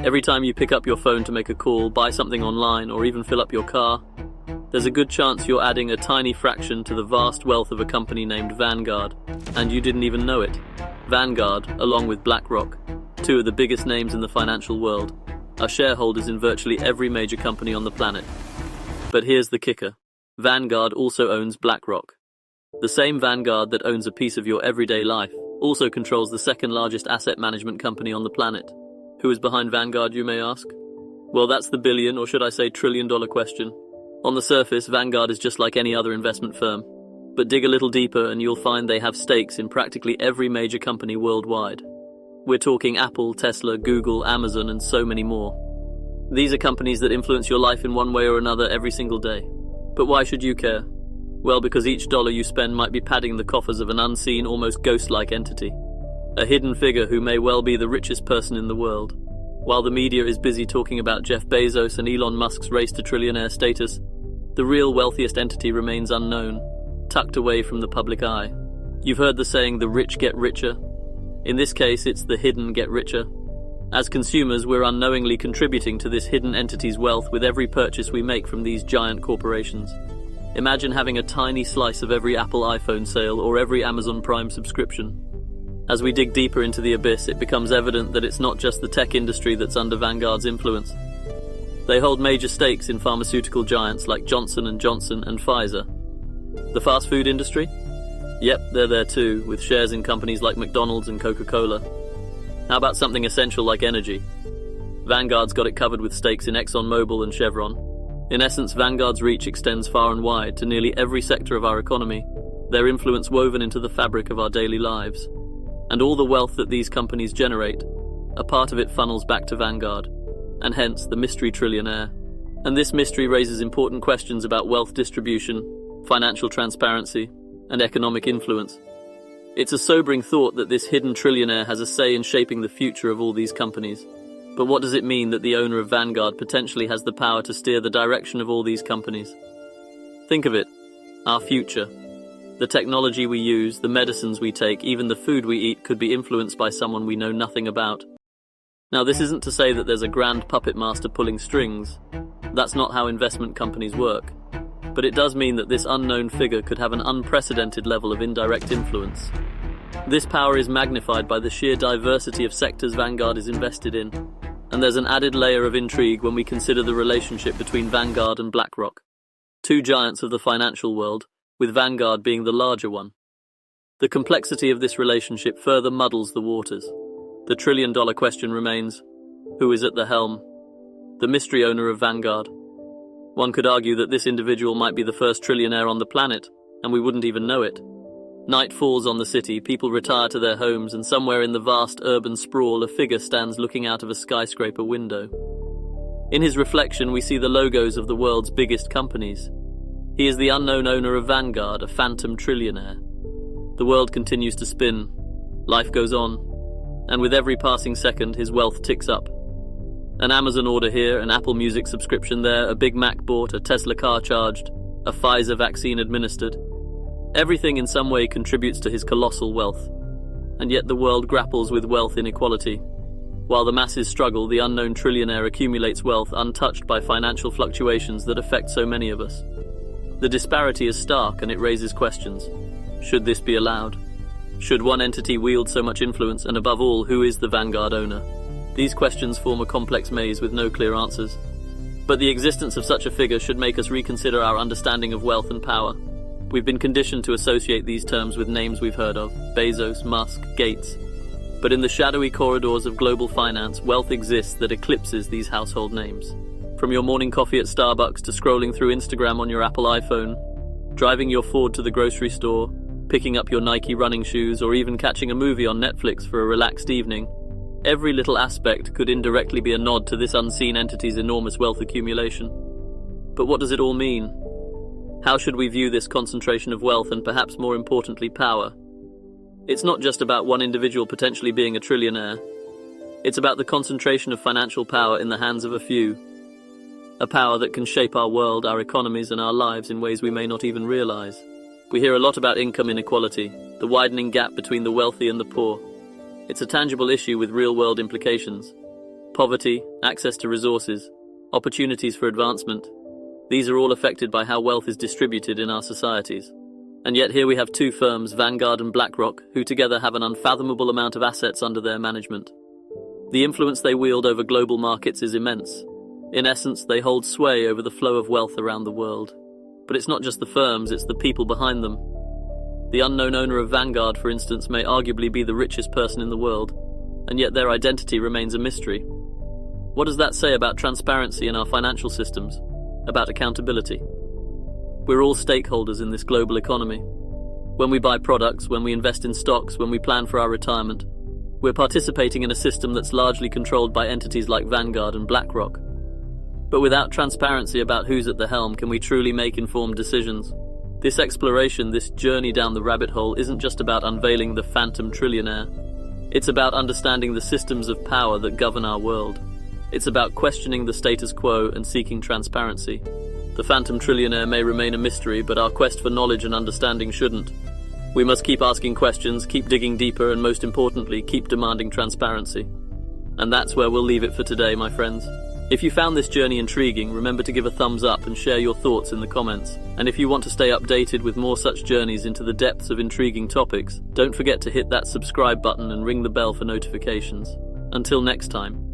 Every time you pick up your phone to make a call, buy something online, or even fill up your car, there's a good chance you're adding a tiny fraction to the vast wealth of a company named Vanguard, and you didn't even know it. Vanguard, along with Blackrock, two of the biggest names in the financial world, are shareholders in virtually every major company on the planet. But here's the kicker. Vanguard also owns Blackrock. The same Vanguard that owns a piece of your everyday life also controls the second largest asset management company on the planet. Who is behind Vanguard, you may ask? Well, that's the billion, or should I say trillion-dollar question. On the surface, Vanguard is just like any other investment firm. But dig a little deeper and you'll find they have stakes in practically every major company worldwide. We're talking Apple, Tesla, Google, Amazon, and so many more. These are companies that influence your life in one way or another every single day. But why should you care? Well, because each dollar you spend might be padding the coffers of an unseen, almost ghost-like entity. A hidden figure who may well be the richest person in the world. While the media is busy talking about Jeff Bezos and Elon Musk's race to trillionaire status, the real wealthiest entity remains unknown, tucked away from the public eye. You've heard the saying, the rich get richer. In this case, it's the hidden get richer. As consumers, we're unknowingly contributing to this hidden entity's wealth with every purchase we make from these giant corporations. Imagine having a tiny slice of every Apple iPhone sale or every Amazon Prime subscription. As we dig deeper into the abyss, it becomes evident that it's not just the tech industry that's under Vanguard's influence. They hold major stakes in pharmaceutical giants like Johnson & Johnson and Pfizer. The fast food industry? Yep, they're there too, with shares in companies like McDonald's and Coca-Cola. How about something essential like energy? Vanguard's got it covered with stakes in ExxonMobil and Chevron. In essence, Vanguard's reach extends far and wide to nearly every sector of our economy, their influence woven into the fabric of our daily lives. And all the wealth that these companies generate, a part of it funnels back to Vanguard, and hence the mystery trillionaire. And this mystery raises important questions about wealth distribution, financial transparency, and economic influence. It's a sobering thought that this hidden trillionaire has a say in shaping the future of all these companies. But what does it mean that the owner of Vanguard potentially has the power to steer the direction of all these companies? Think of it, our future. The technology we use, the medicines we take, even the food we eat could be influenced by someone we know nothing about. Now, this isn't to say that there's a grand puppet master pulling strings. That's not how investment companies work. But it does mean that this unknown figure could have an unprecedented level of indirect influence. This power is magnified by the sheer diversity of sectors Vanguard is invested in. And there's an added layer of intrigue when we consider the relationship between Vanguard and Blackrock, two giants of the financial world, with Vanguard being the larger one. The complexity of this relationship further muddles the waters. The trillion-dollar question remains, who is at the helm? The mystery owner of Vanguard. One could argue that this individual might be the first trillionaire on the planet, and we wouldn't even know it. Night falls on the city, people retire to their homes, and somewhere in the vast urban sprawl a figure stands looking out of a skyscraper window. In his reflection we see the logos of the world's biggest companies. He is the unknown owner of Vanguard, a phantom trillionaire. The world continues to spin. Life goes on. And with every passing second, his wealth ticks up. An Amazon order here, an Apple Music subscription there, a Big Mac bought, a Tesla car charged, a Pfizer vaccine administered. Everything in some way contributes to his colossal wealth. And yet the world grapples with wealth inequality. While the masses struggle, the unknown trillionaire accumulates wealth untouched by financial fluctuations that affect so many of us. The disparity is stark and it raises questions. Should this be allowed? Should one entity wield so much influence, and above all, who is the Vanguard owner? These questions form a complex maze with no clear answers. But the existence of such a figure should make us reconsider our understanding of wealth and power. We've been conditioned to associate these terms with names we've heard of, Bezos, Musk, Gates. But in the shadowy corridors of global finance, wealth exists that eclipses these household names. From your morning coffee at Starbucks to scrolling through Instagram on your Apple iPhone, driving your Ford to the grocery store, picking up your Nike running shoes, or even catching a movie on Netflix for a relaxed evening, every little aspect could indirectly be a nod to this unseen entity's enormous wealth accumulation. But what does it all mean? How should we view this concentration of wealth and perhaps more importantly, power? It's not just about one individual potentially being a trillionaire. It's about the concentration of financial power in the hands of a few. A power that can shape our world, our economies, and our lives in ways we may not even realize. We hear a lot about income inequality, the widening gap between the wealthy and the poor. It's a tangible issue with real-world implications. Poverty, access to resources, opportunities for advancement. These are all affected by how wealth is distributed in our societies. And yet here we have two firms, Vanguard and Blackrock, who together have an unfathomable amount of assets under their management. The influence they wield over global markets is immense. In essence, they hold sway over the flow of wealth around the world. But it's not just the firms, it's the people behind them. The unknown owner of Vanguard, for instance, may arguably be the richest person in the world, and yet their identity remains a mystery. What does that say about transparency in our financial systems? About accountability? We're all stakeholders in this global economy. When we buy products, when we invest in stocks, when we plan for our retirement, we're participating in a system that's largely controlled by entities like Vanguard and Blackrock. But without transparency about who's at the helm, can we truly make informed decisions? This exploration, this journey down the rabbit hole, isn't just about unveiling the phantom trillionaire. It's about understanding the systems of power that govern our world. It's about questioning the status quo and seeking transparency. The phantom trillionaire may remain a mystery, but our quest for knowledge and understanding shouldn't. We must keep asking questions, keep digging deeper, and most importantly, keep demanding transparency. And that's where we'll leave it for today, my friends. If you found this journey intriguing, remember to give a thumbs up and share your thoughts in the comments. And if you want to stay updated with more such journeys into the depths of intriguing topics, don't forget to hit that subscribe button and ring the bell for notifications. Until next time.